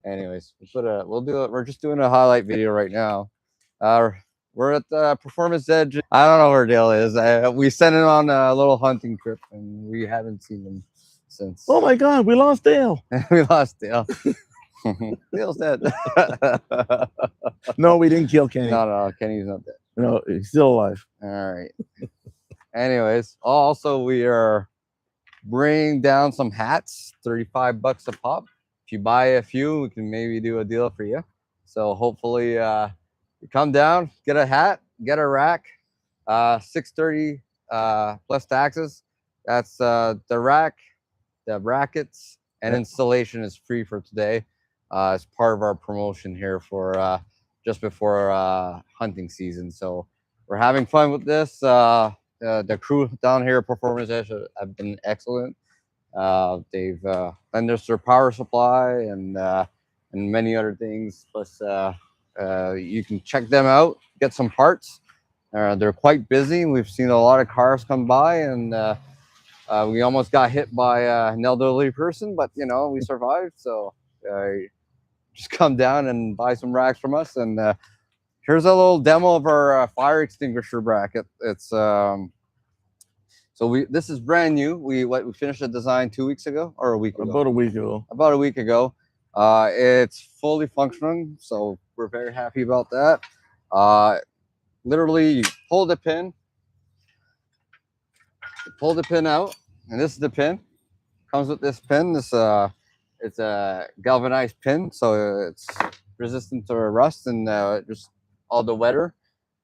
Anyways, we're just doing a highlight video right now. Uh, we're at the Performance Edge. I don't know where Dale is. We sent him on a little hunting trip, and we haven't seen him since. Oh my God, we lost Dale. We lost Dale. Dale's dead. No, we didn't kill Kenny. No, Kenny's not dead. No, he's still alive. All right. Anyways, also we are bringing down some hats, $35 a pop. If you buy a few, we can maybe do a deal for you. So hopefully you come down, get a hat, get a rack, $630 plus taxes. That's the rack, the brackets, and installation is free for today. As part of our promotion here for just before hunting season. So we're having fun with this. The crew down here at Performance Edge have been excellent. They've lent us their power supply and many other things. Plus, you can check them out, get some parts. They're quite busy. We've seen a lot of cars come by, and we almost got hit by an elderly person, but you know, we survived. So just come down and buy some racks from us. And here's a little demo of our fire extinguisher bracket. It's this is brand new. We finished the design 2 weeks ago or a week ago. About a week ago. About a week ago. It's fully functioning, so we're very happy about that. Literally, you pull the pin out, and this is the pin. Comes with this pin. This it's a galvanized pin, so it's resistant to rust and just all the weather.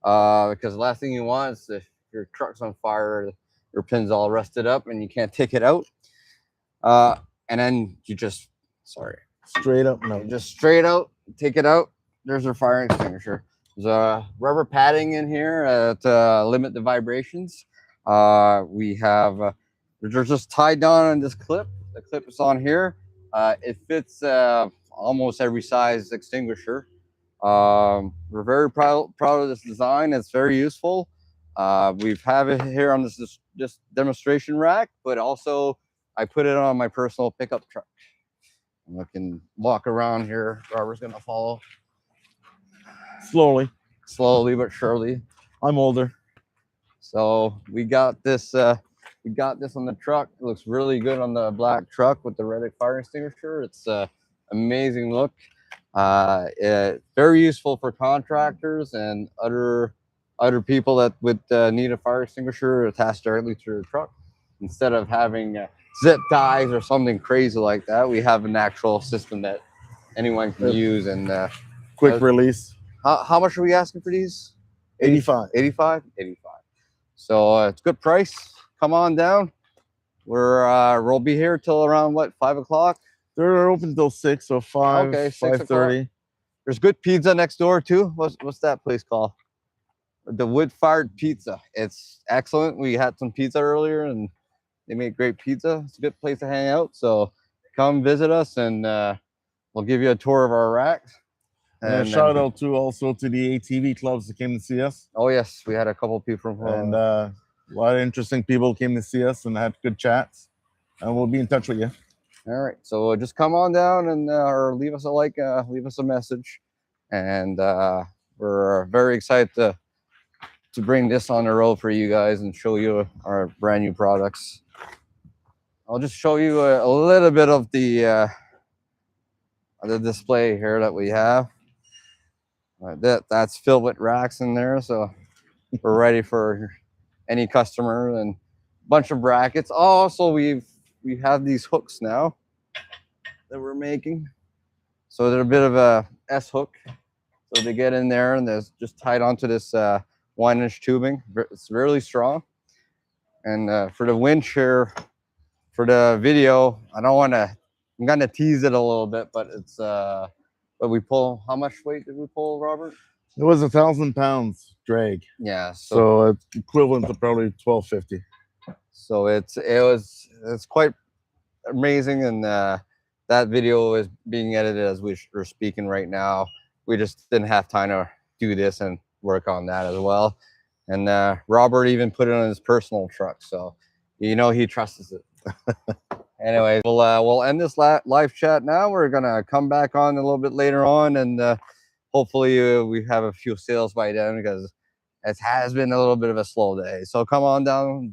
Because the last thing you want is if your truck's on fire, your pin's all rusted up and you can't take it out. And then you just straight up, no, just straight out take it out. There's our fire extinguisher. There's a rubber padding in here to limit the vibrations. We have they're just tied down on this clip. The clip is on here. It fits almost every size extinguisher. We're very proud of this design. It's very useful. We have it here on this demonstration rack, but also I put it on my personal pickup truck. And I can walk around here. Robert's gonna follow. Slowly but surely. I'm older. So we got this on the truck. It looks really good on the black truck with the red fire extinguisher. It's amazing look. Very useful for contractors and other people that would need a fire extinguisher attached directly to your truck. Instead of having zip ties or something crazy like that, we have an actual system that anyone can use and quick release. How much are we asking for these? 85. 85. So it's good price. Come on down. We'll be here till around what, 5 o'clock? They're open till 6, so 5. Okay, 5:30. There's good pizza next door too. What's that place called? The wood-fired pizza. It's excellent. We had some pizza earlier, and they make great pizza. It's a good place to hang out. So come visit us, and we'll give you a tour of our racks. And shout out also to the ATV clubs that came to see us. Oh yes, we had a couple people from and a lot of interesting people came to see us and had good chats. And we'll be in touch with you. All right, so just come on down and or leave us a like, leave us a message, and we're very excited to bring this on the road for you guys and show you our brand new products. I'll just show you a little bit of the display here that we have. That's filled with racks in there, so we're ready for any customer, and a bunch of brackets. Also, we have these hooks now that we're making, so they're a bit of a S hook, so they get in there and they're just tied onto this 1-inch tubing. It's really strong. And for the winch here, for the video, I'm gonna tease it a little bit, but it's but we pull, how much weight did we pull, Robert? It was 1,000 pounds drag. Yeah. So it's equivalent to probably 1,250. So it's quite amazing, and that video is being edited as we're speaking right now. We just didn't have time to do this and work on that as well. And Robert even put it on his personal truck, so you know he trusts it. Anyways, we'll end this live chat now. We're gonna come back on a little bit later on, and hopefully we have a few sales by then because it has been a little bit of a slow day. So come on down